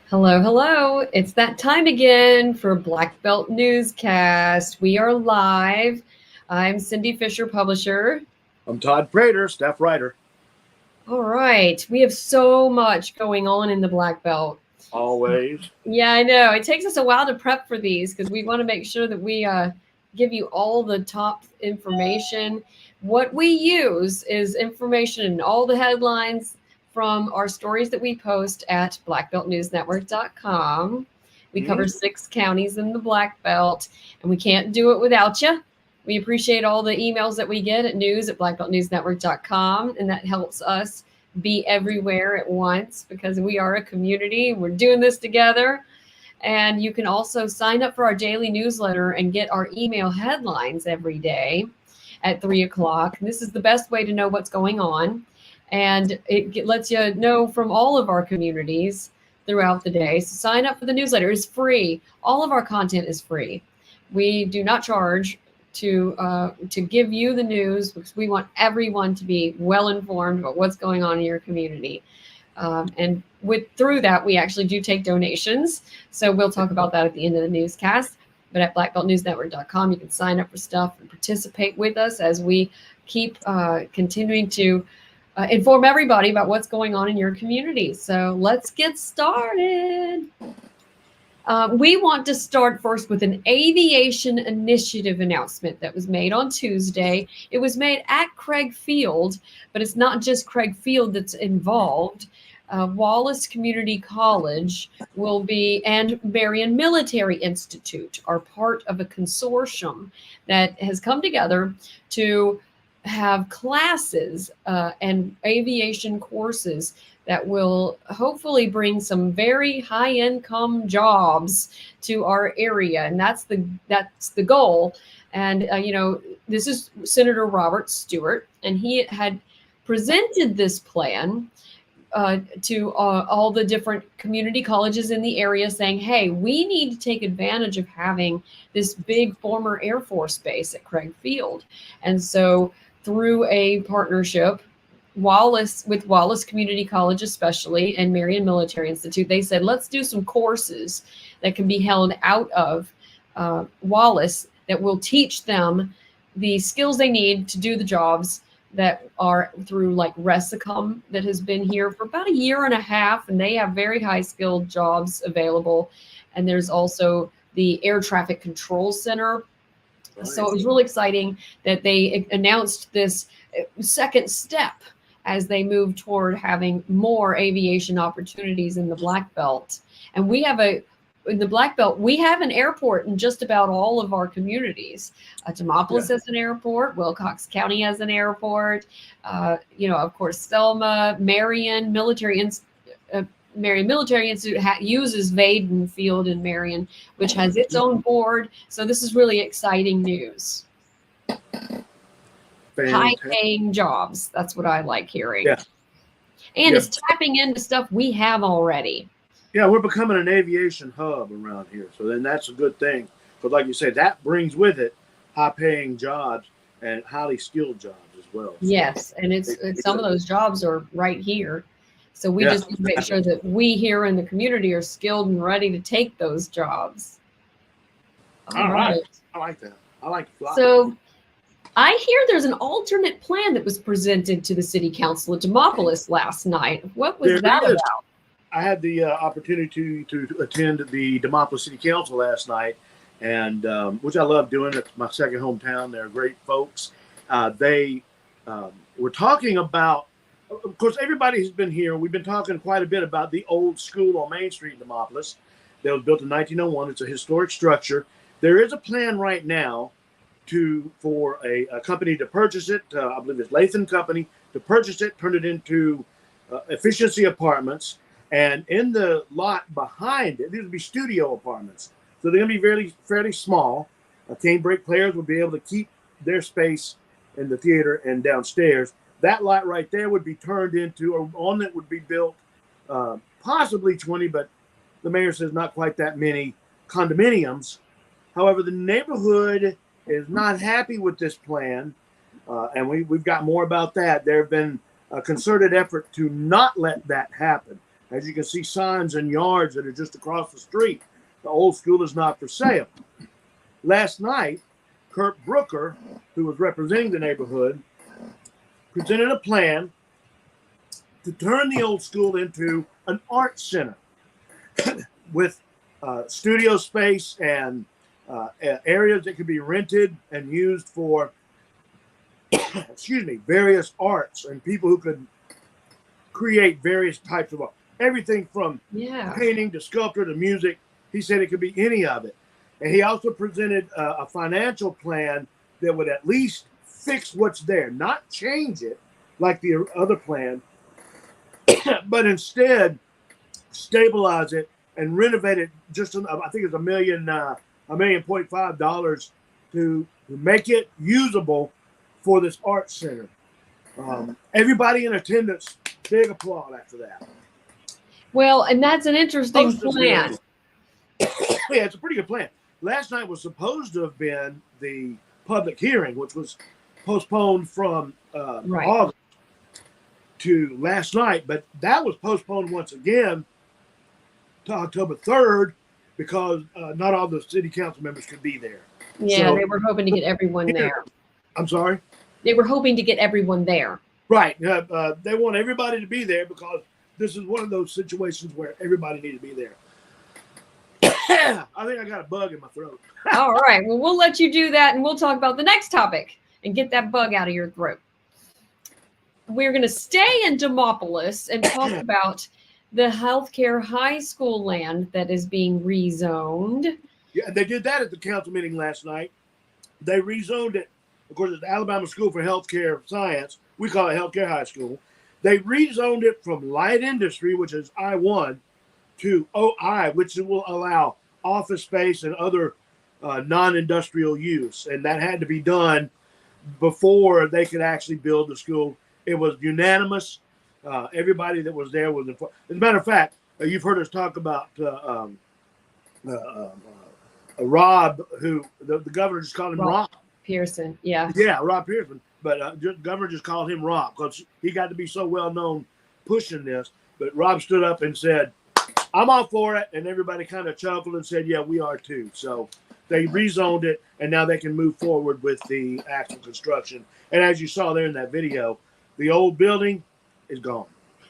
Hello, hello. It's that time again for Black Belt Newscast. We are live. I'm Cindy Fisher, publisher. I'm Todd Prater, staff writer. All right. We have so much going on in the Black Belt. Always. Yeah, I know. It takes us a while to prep for these because we want to make sure that we give you all the top information. What we use is information and all the headlines from our stories that we post at blackbeltnewsnetwork.com. We cover 6 counties in the Black Belt, and we can't do it without you. We appreciate all the emails that we get at news@blackbeltnewsnetwork.com, and that helps us be everywhere at once because we are a community. We're doing this together. And you can also sign up for our daily newsletter and get our email headlines every day at 3 o'clock. This is the best way to know what's going on. And it lets you know from all of our communities throughout the day. So sign up for the newsletter. It's free. All of our content is free. We do not charge to give you the news because we want everyone to be well informed about what's going on in your community. And through that, we actually do take donations. So we'll talk about that at the end of the newscast. But at blackbeltnewsnetwork.com, you can sign up for stuff and participate with us as we keep continuing to inform everybody about what's going on in your community. So let's get started. We want to start first with an aviation initiative announcement that was made on Tuesday. It was made at Craig Field, but it's not just Craig Field that's involved. Wallace Community College will be, and Marion Military Institute are part of a consortium that has come together to have classes and aviation courses that will hopefully bring some very high income jobs to our area. And that's the goal. And, this is Senator Robert Stewart, and he had presented this plan to all the different community colleges in the area saying, hey, we need to take advantage of having this big former Air Force base at Craig Field. And so through a partnership, Wallace Community College especially, and Marion Military Institute, they said, let's do some courses that can be held out of Wallace that will teach them the skills they need to do the jobs that are through like Resicom that has been here for about a year and a half, and they have very high skilled jobs available. And there's also the Air Traffic Control Center. Right. So it was really exciting that they announced this second step as they move toward having more aviation opportunities in the Black Belt. And in the Black Belt, we have an airport in just about all of our communities. Demopolis has an airport. Wilcox County has an airport. Of course, Selma, Marion Military Institute uses Vaden Field in Marion, which has its own board. So this is really exciting news. High-paying jobs. That's what I like hearing. Yeah. And it's tapping into stuff we have already. Yeah, we're becoming an aviation hub around here. So then that's a good thing. But like you said, that brings with it high-paying jobs and highly skilled jobs as well. So yes, and it's some of those jobs are right here. So we just need to make sure that we here in the community are skilled and ready to take those jobs. All right. I like that. I like fly. So I hear there's an alternate plan that was presented to the city council at Demopolis last night. What was that about? I had the opportunity to attend the Demopolis City Council last night, and which I love doing. It's my second hometown. They're great folks. They were talking about, of course, everybody who's been here, we've been talking quite a bit about the old school on Main Street in Demopolis that was built in 1901. It's a historic structure. There is a plan right now for a company to purchase it. I believe it's Latham Company to purchase it, turn it into efficiency apartments. And in the lot behind it, these would be studio apartments. So they're going to be fairly small. Canebrake players will be able to keep their space in the theater and downstairs. That lot right there would be turned into, or on it would be built possibly 20, but the mayor says not quite that many condominiums. However, the neighborhood is not happy with this plan, and we've got more about that. There have been a concerted effort to not let that happen. As you can see, signs in yards that are just across the street. The old school is not for sale. Last night, Kurt Brooker, who was representing the neighborhood, presented a plan to turn the old school into an art center with studio space and areas that could be rented and used for, various arts and people who could create various types of art. Everything from painting to sculpture to music. He said it could be any of it. And he also presented a financial plan that would at least fix what's there, not change it like the other plan, but instead stabilize it and renovate it. Just, I think it's $1.5 million to make it usable for this art center. Everybody in attendance, big applaud after that. Well, and that's an interesting plan. Yeah, it's a pretty good plan. Last night was supposed to have been the public hearing, which was postponed from August to last night, but that was postponed once again to October 3rd because not all the city council members could be there. Yeah, so, they were hoping to get everyone there. I'm sorry? They were hoping to get everyone there. Right. They want everybody to be there because this is one of those situations where everybody needs to be there. I think I got a bug in my throat. All right. Well, we'll let you do that, and we'll talk about the next topic and get that bug out of your throat. We're going to stay in Demopolis and talk about the healthcare high school land that is being rezoned. Yeah, they did that at the council meeting last night. They rezoned it. Of course, it's the Alabama School for Healthcare Science. We call it Healthcare High School. They rezoned it from light industry, which is I-1, to OI, which will allow office space and other non-industrial use. And that had to be done before they could actually build the school. It was unanimous. Everybody that was there was informed. As a matter of fact, you've heard us talk about Rob, who the governor just called him Rob Pearson. Yeah, Rob Pearson. But the governor just called him Rob because he got to be so well known pushing this. But Rob stood up and said, I'm all for it. And everybody kind of chuckled and said, yeah, we are too. So they rezoned it, and now they can move forward with the actual construction. And as you saw there in that video, the old building is gone.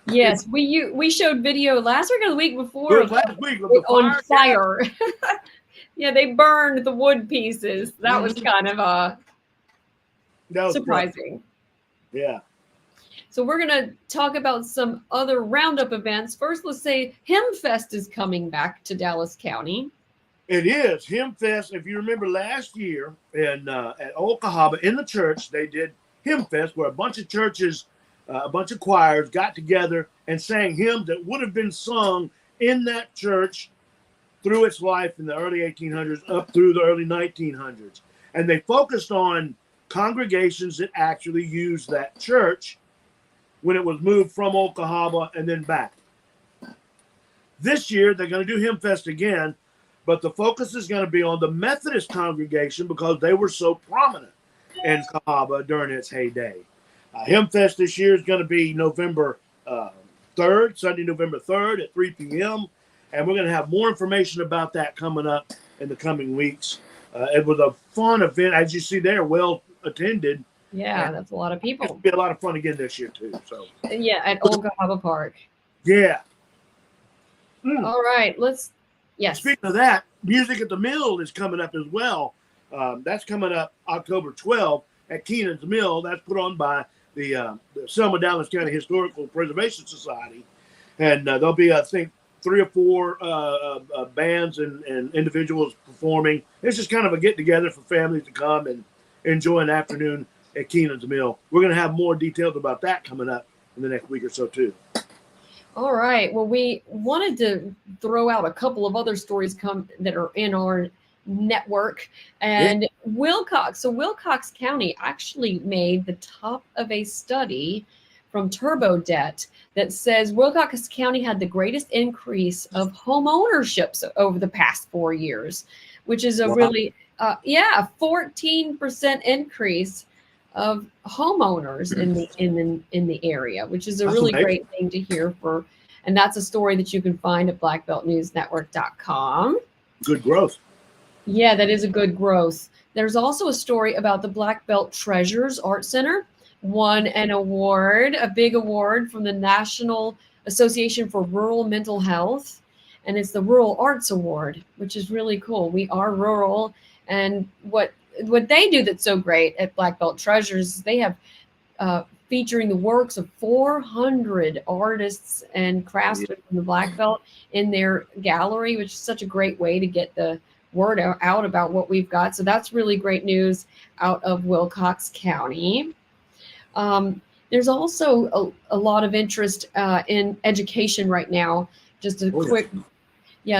Yes, we showed video last week or the week before. Last week on fire. Yeah, they burned the wood pieces. That was kind of surprising. Yeah. So we're going to talk about some other roundup events. First, let's say Hymnfest is coming back to Dallas County. It is. Hymnfest, if you remember last year at Old Cahaba in the church, they did Hymnfest where a bunch of churches, a bunch of choirs got together and sang hymns that would have been sung in that church through its life in the early 1800s up through the early 1900s. And they focused on congregations that actually used that church when it was moved from Old Cahaba and then back. This year, they're going to do Hymnfest again, but the focus is going to be on the Methodist congregation because they were so prominent in Cahaba during its heyday. Hymnfest this year is going to be November 3rd, Sunday, November 3rd at 3 p.m., and we're going to have more information about that coming up in the coming weeks. It was a fun event, as you see there, well attended. Yeah, that's a lot of people. It'll be a lot of fun again this year too. So yeah, at Old Cahaba Park. Yeah. All right, yes. Speaking of that, Music at the Mill is coming up as well. That's coming up October 12th at Keenan's Mill. That's put on by the Selma Dallas County Historical Preservation Society, and there'll be, I think, 3 or 4 bands and individuals performing. It's just kind of a get together for families to come and enjoy an afternoon at Keenan's Mill. We're going to have more details about that coming up in the next week or so too. All right. Well, we wanted to throw out a couple of other stories that are in our network. And Wilcox. So Wilcox County actually made the top of a study from TurboDebt that says Wilcox County had the greatest increase of home ownerships over the past 4 years, which is a really, 14% increase of homeowners in the area, which is a really great thing to hear And that's a story that you can find at blackbeltnewsnetwork.com. Good growth. Yeah, that is a good growth. There's also a story about the Black Belt Treasures Art Center. Won an award, a big award from the National Association for Rural Mental Health. And it's the Rural Arts Award, which is really cool. We are rural. And what they do that's so great at Black Belt Treasures is they have featuring the works of 400 artists and craftsmen from the Black Belt in their gallery, which is such a great way to get the word out about what we've got. So that's really great news out of Wilcox County. There's also a lot of interest in education right now. Just a quick,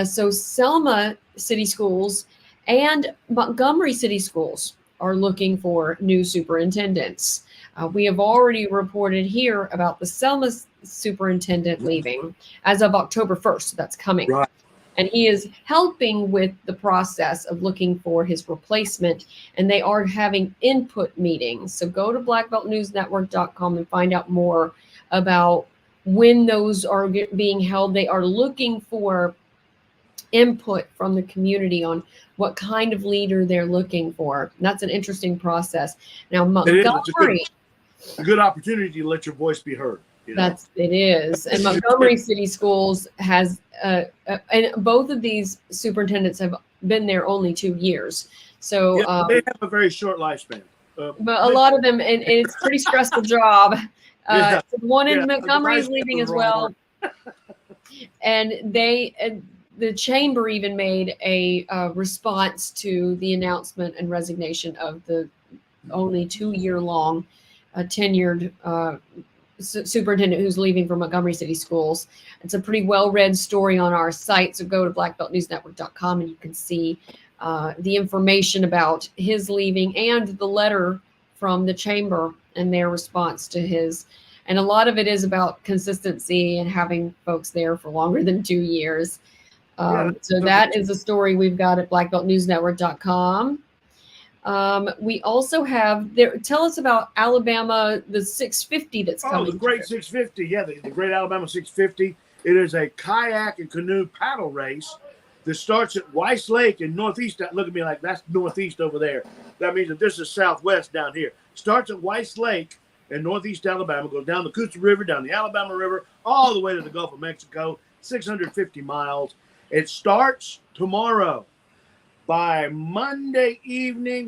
so Selma City Schools and Montgomery City Schools are looking for new superintendents. We have already reported here about the Selma superintendent leaving as of October 1st. So that's coming. Right. And he is helping with the process of looking for his replacement. And they are having input meetings. So go to blackbeltnewsnetwork.com and find out more about when those are being held. They are looking for input from the community on what kind of leader they're looking for. And that's an interesting process. Now, Montgomery. It's a good opportunity to let your voice be heard. You know? It is. And Montgomery City Schools has, and both of these superintendents have been there only 2 years. So they have a very short lifespan. But a lot of them, and it's a pretty stressful job. One in Montgomery is leaving as well. And the chamber even made a response to the announcement and resignation of the only 2-year-long tenured superintendent who's leaving for Montgomery City Schools. It's a pretty well-read story on our site. So go to blackbeltnewsnetwork.com and you can see the information about his leaving and the letter from the chamber and their response to his. And a lot of it is about consistency and having folks there for longer than 2 years. So that is a story we've got at blackbeltnewsnetwork.com. We also have there. Tell us about Alabama, the 650 that's coming. Oh, the Great 650. Yeah, the Great Alabama 650. It is a kayak and canoe paddle race that starts at Weiss Lake in northeast. Look at me like that's northeast over there. That means that this is southwest down here. Starts at Weiss Lake in northeast Alabama, goes down the Coosa River, down the Alabama River, all the way to the Gulf of Mexico, 650 miles. It starts tomorrow. By Monday evening,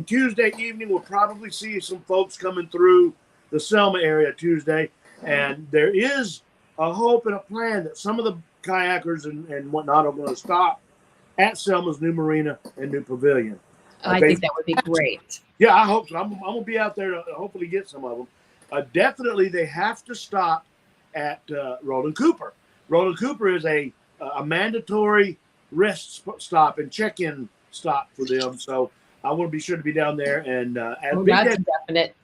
Tuesday evening, we'll probably see some folks coming through the Selma area Tuesday. And there is a hope and a plan that some of the kayakers and whatnot are going to stop at Selma's new marina and new pavilion. I think that would be great. Yeah, I hope so. I'm going to be out there to hopefully get some of them. Definitely, they have to stop at Roland Cooper. Roland Cooper is a mandatory rest stop and check-in stop for them. So I want to be sure to be down there. And that's definite.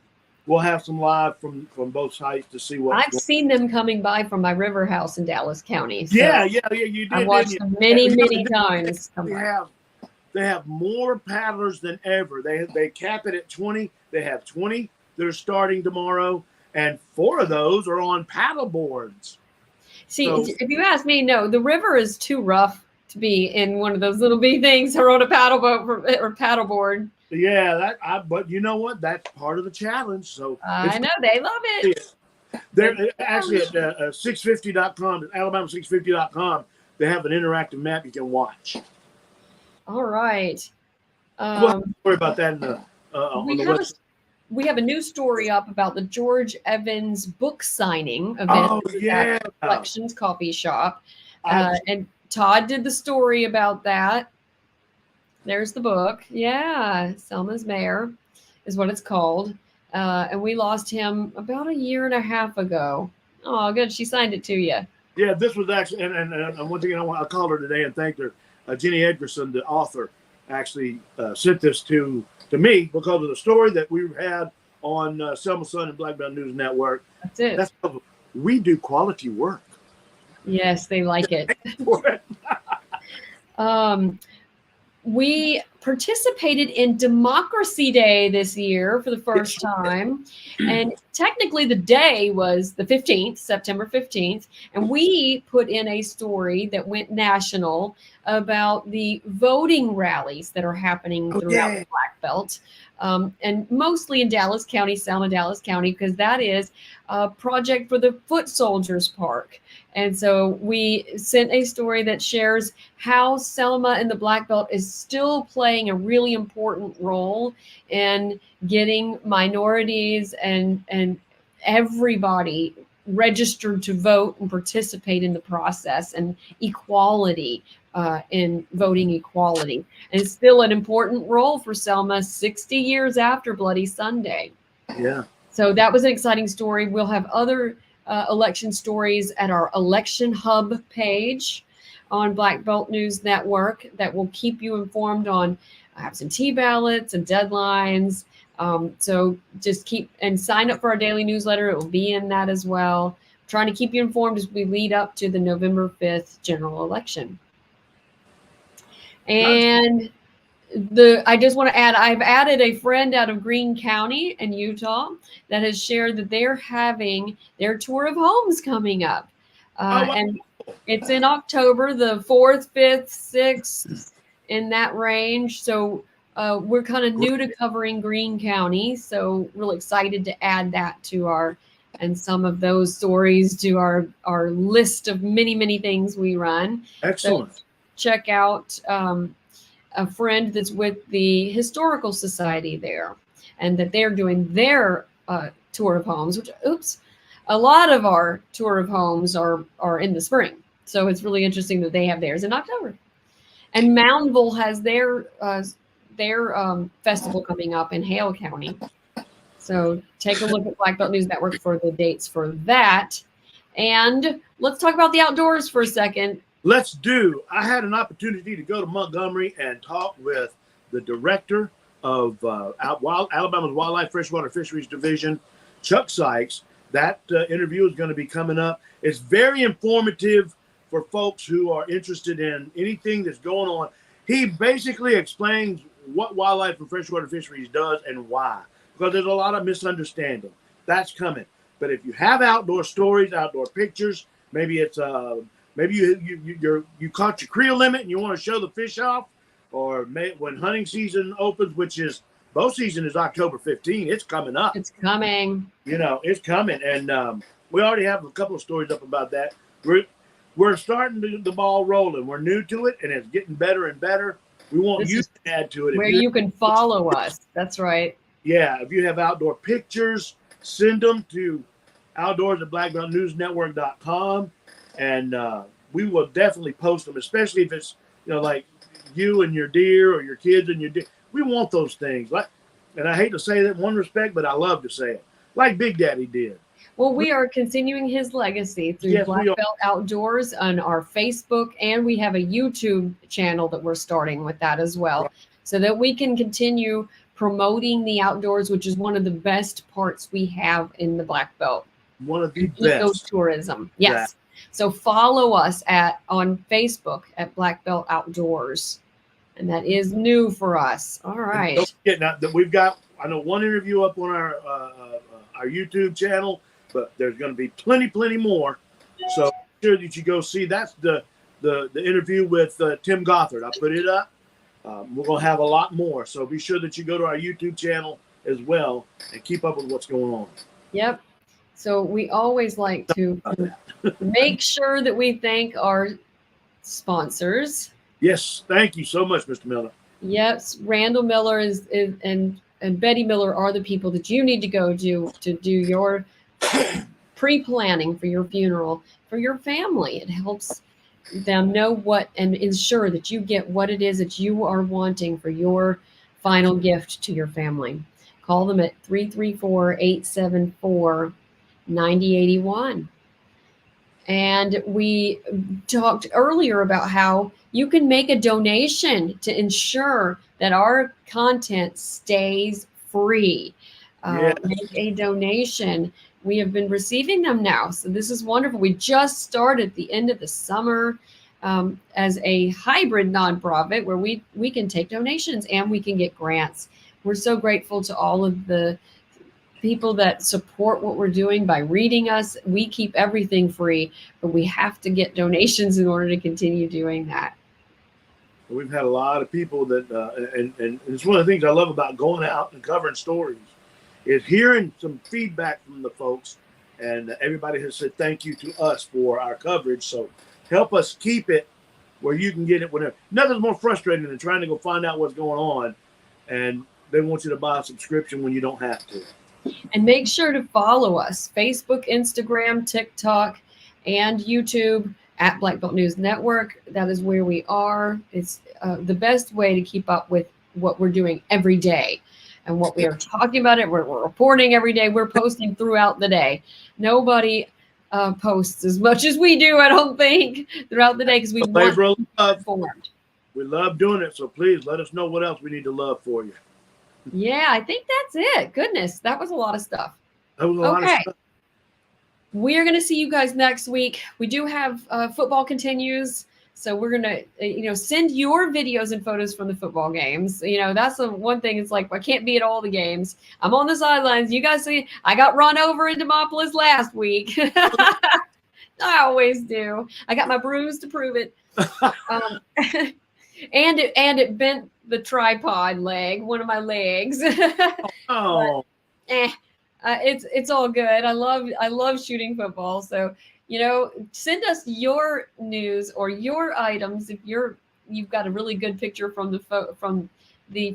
We'll have some live from both sites to see what. I've seen them coming by from my river house in Dallas County. So yeah, you did. I've watched them many times. They have more paddlers than ever. They cap it at 20. They have 20 that are starting tomorrow, and 4 of those are on paddle boards. See, if you ask me, no, the river is too rough to be in one of those little bitty things or on a paddle boat or paddle board. Yeah, but you know what? That's part of the challenge. So I know they love it. They're actually at 650.com, Alabama650.com. They have an interactive map you can watch. All right. We'll worry about that on the website. We have a new story up about the George Evans book signing event at Collections Coffee Shop. And Todd did the story about that. There's the book. Yeah, Selma's Mayor is what it's called. And we lost him about 1.5 years ago. Oh, good. She signed it to you. Yeah, this was actually, and one thing I called her today and thanked her. Jenny Edgerson, the author, actually sent this to me because of the story that we had on Selma Sun and Black Belt News Network. That's it. That's how we do quality work. we participated in Democracy Day this year for the first time. And technically the day was the 15th, September 15th. And we put in a story that went national about the voting rallies that are happening throughout the Black Belt. And mostly in Dallas County, Selma, Dallas County, because that is a project for the Foot Soldiers Park. And so we sent a story that shares how Selma and the Black Belt is still playing a really important role in getting minorities and everybody registered to vote and participate in the process, and equality in voting equality. And it's still an important role for Selma 60 years after Bloody Sunday. Yeah. So that was an exciting story. We'll have other election stories at our Election Hub page on Black Belt News Network that will keep you informed on absentee ballots and deadlines. So just keep and sign up for our daily newsletter. It will be in that as well. I'm trying to keep you informed as we lead up to the November 5th general election. And I just want to add, I've added a friend out of Greene County in Utah that has shared that they're having their tour of homes coming up. And it's in October, the 4th, 5th, 6th, in that range. So we're kind of new to covering Greene County. So really excited to add that to and some of those stories to our list of many, many things we run. Excellent. So check out a friend that's with the Historical Society there, and that they're doing their tour of homes, which, a lot of our tour of homes are in the spring. So it's really interesting that they have theirs in October. And Moundville has their festival coming up in Hale County. So take a look at Black Belt News Network for the dates for that. And let's talk about the outdoors for a second. Let's do. I had an opportunity to go to Montgomery and talk with the director of Alabama's Wildlife Freshwater Fisheries Division, Chuck Sykes. That interview is going to be coming up. It's very informative for folks who are interested in anything that's going on. He basically explains what Wildlife and Freshwater Fisheries does and why, because there's a lot of misunderstanding. That's coming. But if you have outdoor stories, outdoor pictures, maybe it's maybe you caught your creel limit and you want to show the fish off, or when hunting season opens, which is bow season is October 15. It's coming up. It's coming. It's coming, and we already have a couple of stories up about that. We're starting the ball rolling. We're new to it, and it's getting better and better. We want you to add to it. Where you can follow us. That's right. Yeah, if you have outdoor pictures, send them to outdoors@blackbeltnewsnetwork.com. And we will definitely post them, especially if it's, like you and your deer or your kids and your deer. We want those things. And I hate to say that in one respect, but I love to say it. Like Big Daddy did. Well, we are continuing his legacy through Black Belt Outdoors on our Facebook, and we have a YouTube channel that we're starting with that as well, so that we can continue promoting the outdoors, which is one of the best parts we have in the Black Belt. One of the best. Ecotourism. Yes. Yeah. So follow us on Facebook at Black Belt Outdoors. And that is new for us. All right. Don't forget now that we've got, I know, one interview up on our YouTube channel, but there's going to be plenty more. So make sure that you go see. That's the interview with Tim Gothard. I put it up. We're going to have a lot more. So be sure that you go to our YouTube channel as well and keep up with what's going on. Yep. So we always like to make sure that we thank our sponsors. Yes, thank you so much, Mr. Miller. Yes, Randall Miller and Betty Miller are the people that you need to go to do your pre-planning for your funeral for your family. It helps them know what and ensure that you get what it is that you are wanting for your final gift to your family. Call them at 334-874-9081. And we talked earlier about how you can make a donation to ensure that our content stays free. Make a donation. We have been receiving them now. So this is wonderful. We just started the end of the summer. as a hybrid nonprofit where we can take donations and we can get grants. We're so grateful to all of the people that support what we're doing by reading us. We keep everything free, but we have to get donations in order to continue doing that. We've had a lot of people that, and it's one of the things I love about going out and covering stories, is hearing some feedback from the folks, and everybody has said thank you to us for our coverage. So help us keep it where you can get it whenever. Nothing's more frustrating than trying to go find out what's going on, and they want you to buy a subscription when you don't have to. And make sure to follow us, Facebook, Instagram, TikTok, and YouTube at Black Belt News Network. That is where we are. It's the best way to keep up with what we're doing every day and what we are talking about it. We're reporting every day. We're posting throughout the day. Nobody posts as much as we do, I don't think, throughout the day because we want to be informed. We love doing it, so please let us know what else we need to love for you. Yeah, I think that's it. Goodness, that was a lot of stuff. That was a lot of stuff. We're going to see you guys next week. We do have football continues. So we're going to, send your videos and photos from the football games. That's the one thing. It's like, I can't be at all the games. I'm on the sidelines. You guys see, I got run over in Demopolis last week. I always do. I got my bruise to prove it. And it bent the tripod leg, one of my legs. Oh. But, it's all good. I love shooting football. So, send us your news or your items. If you've got a really good picture from the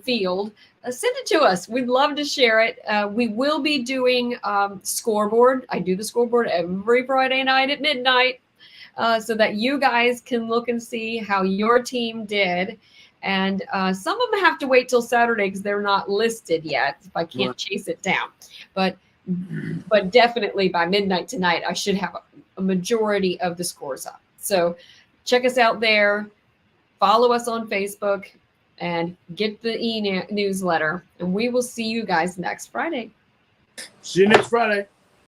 field, send it to us. We'd love to share it. We will be doing scoreboard. I do the scoreboard every Friday night at midnight, so that you guys can look and see how your team did. And some of them have to wait till Saturday because they're not listed yet. If I can't chase it down, but definitely by midnight tonight, I should have a majority of the scores up. So check us out there. Follow us on Facebook and get the e-newsletter. And we will see you guys next Friday. See you next Friday.